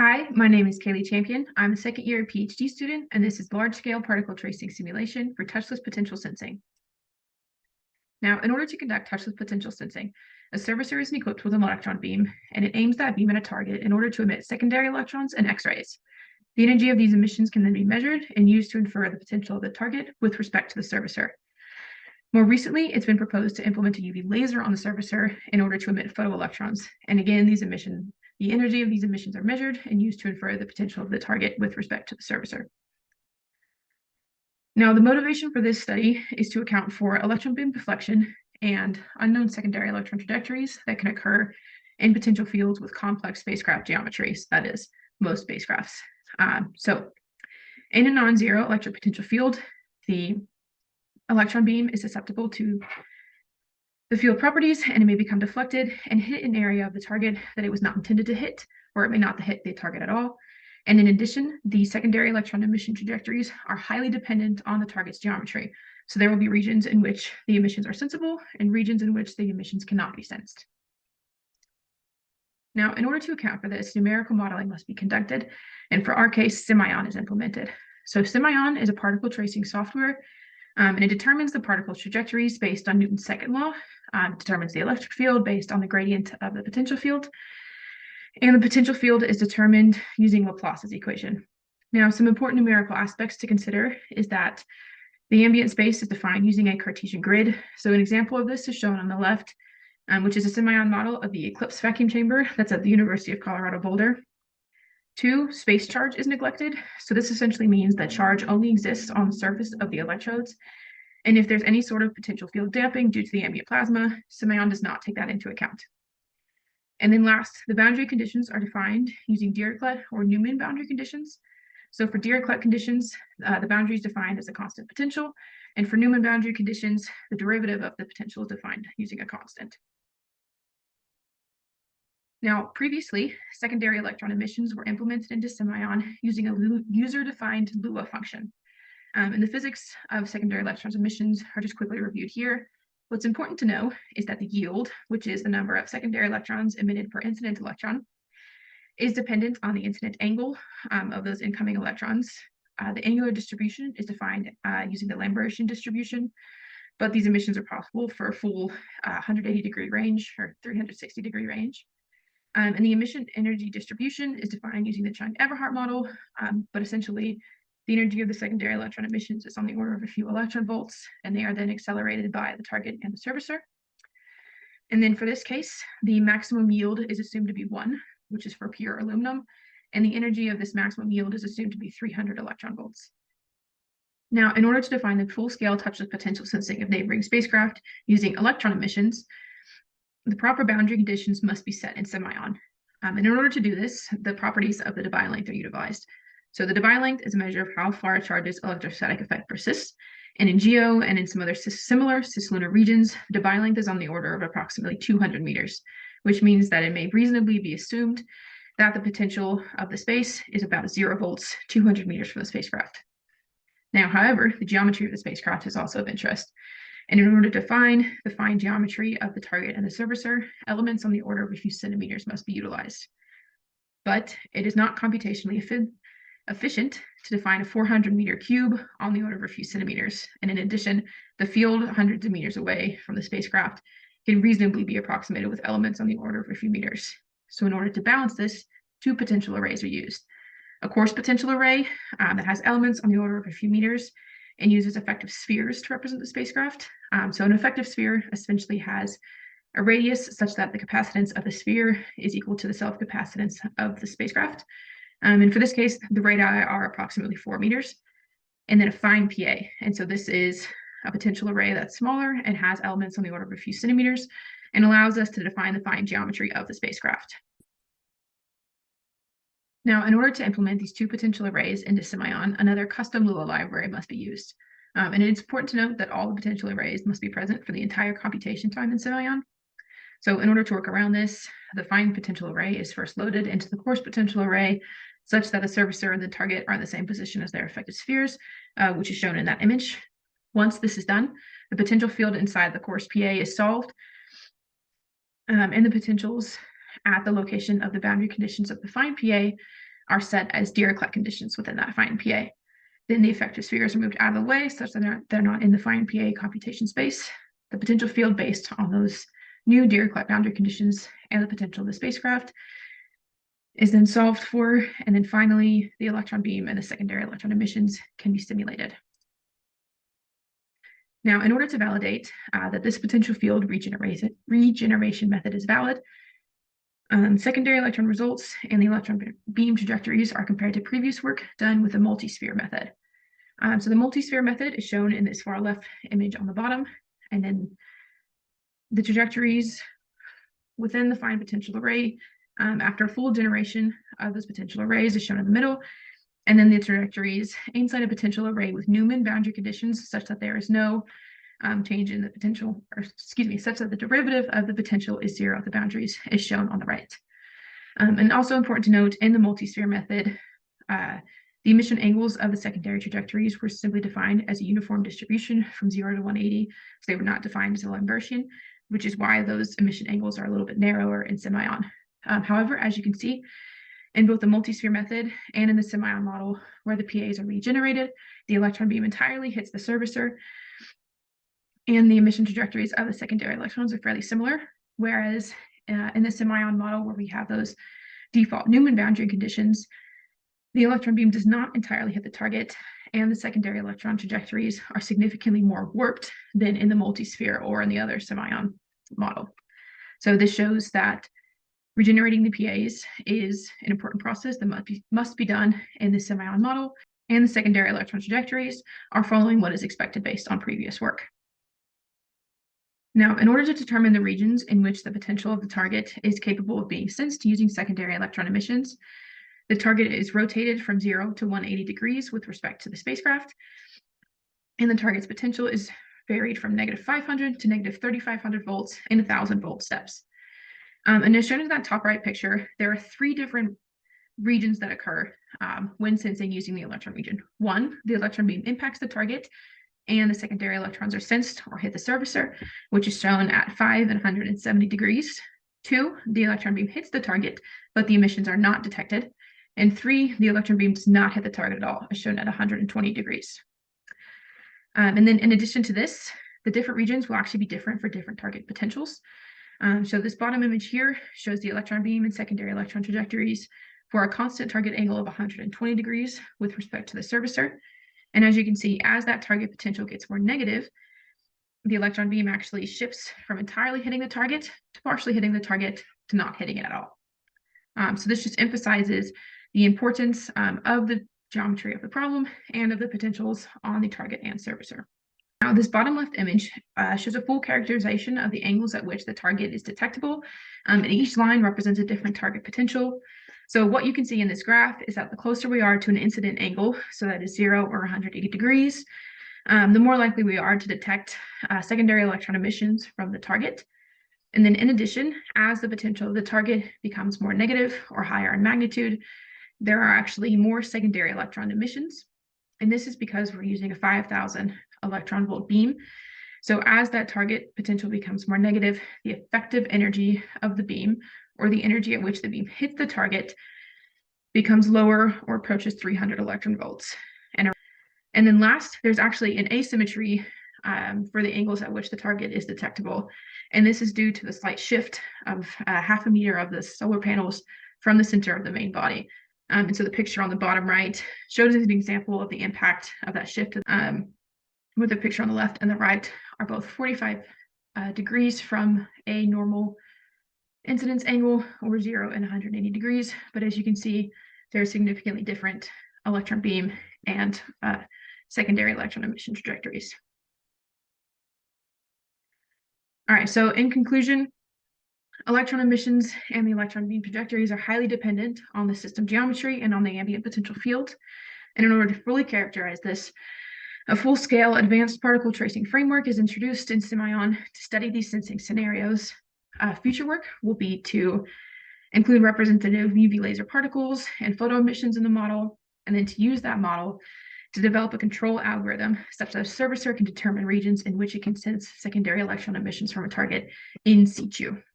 Hi, my name is Kaylee Champion. I'm a second-year PhD student, and this is large-scale particle tracing simulation for touchless potential sensing. Now, in order to conduct touchless potential sensing, a servicer is equipped with an electron beam, and it aims that beam at a target in order to emit secondary electrons and X-rays. The energy of these emissions can then be measured and used to infer the potential of the target with respect to the servicer. More recently, it's been proposed to implement a UV laser on the servicer in order to emit photoelectrons. And again, the energy of these emissions are measured and used to infer the potential of the target with respect to the servicer. Now, the motivation for this study is to account for electron beam deflection and unknown secondary electron trajectories that can occur in potential fields with complex spacecraft geometries, that is, most spacecrafts. So in a non-zero electric potential field, the electron beam is susceptible to the field properties, and it may become deflected and hit an area of the target that it was not intended to hit, or it may not hit the target at all. And in addition, the secondary electron emission trajectories are highly dependent on the target's geometry. So there will be regions in which the emissions are sensible and regions in which the emissions cannot be sensed. Now, in order to account for this, numerical modeling must be conducted, and for our case, SIMION is implemented. So SIMION is a particle tracing software, and it determines the particle trajectories based on Newton's second law, determines the electric field based on the gradient of the potential field, and the potential field is determined using Laplace's equation. Now, some important numerical aspects to consider is that the ambient space is defined using a Cartesian grid. So an example of this is shown on the left, which is a SIMION model of the Eclipse vacuum chamber that's at the University of Colorado Boulder. 2, space charge is neglected. So this essentially means that charge only exists on the surface of the electrodes. And if there's any sort of potential field damping due to the ambient plasma, SIMION does not take that into account. And then last, the boundary conditions are defined using Dirichlet or Newman boundary conditions. So for Dirichlet conditions, the boundary is defined as a constant potential. And for Newman boundary conditions, the derivative of the potential is defined using a constant. Now, previously, secondary electron emissions were implemented into SIMION using a user-defined Lua function. And the physics of secondary electron emissions are just quickly reviewed here. What's important to know is that the yield, which is the number of secondary electrons emitted per incident electron, is dependent on the incident angle of those incoming electrons. The angular distribution is defined using the Lambertian distribution, but these emissions are possible for a full 180-degree range or 360-degree range. And the emission energy distribution is defined using the Chang-Everhart model, but essentially the energy of the secondary electron emissions is on the order of a few electron volts, and they are then accelerated by the target and the servicer. And then for this case, the maximum yield is assumed to be 1, which is for pure aluminum, and the energy of this maximum yield is assumed to be 300 electron volts. Now, in order to define the full-scale touchless potential sensing of neighboring spacecraft using electron emissions, the proper boundary conditions must be set in SIMION. And in order to do this, the properties of the Debye length are utilized. So the Debye length is a measure of how far a charge's electrostatic effect persists. And in GEO and in some other similar cislunar regions, the Debye length is on the order of approximately 200 meters, which means that it may reasonably be assumed that the potential of the space is about 0 volts, 200 meters from the spacecraft. Now, however, the geometry of the spacecraft is also of interest. And in order to define the fine geometry of the target and the servicer, elements on the order of a few centimeters must be utilized. But it is not computationally efficient to define a 400-meter cube on the order of a few centimeters. And in addition, the field hundreds of meters away from the spacecraft can reasonably be approximated with elements on the order of a few meters. So in order to balance this, 2 potential arrays are used. A coarse potential array that has elements on the order of a few meters and uses effective spheres to represent the spacecraft. So an effective sphere essentially has a radius such that the capacitance of the sphere is equal to the self-capacitance of the spacecraft. And for this case, the radii are approximately 4 meters, and then a fine PA. And so this is a potential array that's smaller and has elements on the order of a few centimeters and allows us to define the fine geometry of the spacecraft. Now, in order to implement these 2 potential arrays into SIMION, another custom Lua library must be used. And it's important to note that all the potential arrays must be present for the entire computation time in SIMION. So in order to work around this, the fine potential array is first loaded into the coarse potential array such that the servicer and the target are in the same position as their effective spheres, which is shown in that image. Once this is done, the potential field inside the coarse PA is solved, and the potentials at the location of the boundary conditions of the fine PA are set as Dirichlet conditions within that fine PA. Then the effective spheres are moved out of the way such that they're not in the fine PA computation space. The potential field based on those new Dirichlet boundary conditions and the potential of the spacecraft is then solved for, and then finally the electron beam and the secondary electron emissions can be simulated. Now, in order to validate that this potential field regeneration method is valid, secondary electron results and the electron beam trajectories are compared to previous work done with the multi-sphere method. So the multi-sphere method is shown in this far left image on the bottom, and then the trajectories within the fine potential array after full generation of those potential arrays is shown in the middle, and then the trajectories inside a potential array with Newman boundary conditions such that there is no change in the potential, or excuse me, such that the derivative of the potential is zero at the boundaries is shown on the right. And also important to note, in the multi-sphere method, the emission angles of the secondary trajectories were simply defined as a uniform distribution from 0 to 180, so they were not defined as a Lambertian, which is why those emission angles are a little bit narrower in semi-on. However, as you can see, in both the multi-sphere method and in the semi-on model, where the PAs are regenerated, the electron beam entirely hits the surfacer, and the emission trajectories of the secondary electrons are fairly similar, whereas in the semi-on model, where we have those default Newman boundary conditions, the electron beam does not entirely hit the target, and the secondary electron trajectories are significantly more warped than in the multi-sphere or in the other semi-on model. So this shows that regenerating the PAs is an important process that must be done in the semi-on model, and the secondary electron trajectories are following what is expected based on previous work. Now, in order to determine the regions in which the potential of the target is capable of being sensed using secondary electron emissions, the target is rotated from 0 to 180 degrees with respect to the spacecraft, and the target's potential is varied from -500 to -3500 volts in 1000 volt steps. And as shown in that top right picture, there are 3 different regions that occur when sensing using the electron region. 1, the electron beam impacts the target, and the secondary electrons are sensed or hit the surfacer, which is shown at 5 and 170 degrees. 2, the electron beam hits the target, but the emissions are not detected. And 3, the electron beam does not hit the target at all, as shown at 120 degrees. And then in addition to this, the different regions will actually be different for different target potentials. So this bottom image here shows the electron beam and secondary electron trajectories for a constant target angle of 120 degrees with respect to the surfacer. And as you can see, as that target potential gets more negative, the electron beam actually shifts from entirely hitting the target to partially hitting the target to not hitting it at all. So this just emphasizes the importance of the geometry of the problem and of the potentials on the target and surfacer. Now, this bottom left image shows a full characterization of the angles at which the target is detectable, and each line represents a different target potential. So what you can see in this graph is that the closer we are to an incident angle, so that is 0 or 180 degrees, the more likely we are to detect secondary electron emissions from the target. And then in addition, as the potential of the target becomes more negative or higher in magnitude, there are actually more secondary electron emissions. And this is because we're using a 5,000 electron volt beam. So as that target potential becomes more negative, the effective energy of the beam, or the energy at which the beam hits the target, becomes lower or approaches 300 electron volts. And then last, there's actually an asymmetry for the angles at which the target is detectable. And this is due to the slight shift of 0.5 meter of the solar panels from the center of the main body. And so the picture on the bottom right shows an example of the impact of that shift, where the picture on the left and the right are both 45 degrees from a normal incidence angle, or 0 and 180 degrees. But as you can see, there are significantly different electron beam and secondary electron emission trajectories. All right, so in conclusion, electron emissions and the electron beam trajectories are highly dependent on the system geometry and on the ambient potential field. And in order to fully characterize this, a full-scale advanced particle tracing framework is introduced in semi-on to study these sensing scenarios. Future work will be to include representative UV laser particles and photo emissions in the model, and then to use that model to develop a control algorithm such that a surfacer can determine regions in which it can sense secondary electron emissions from a target in situ.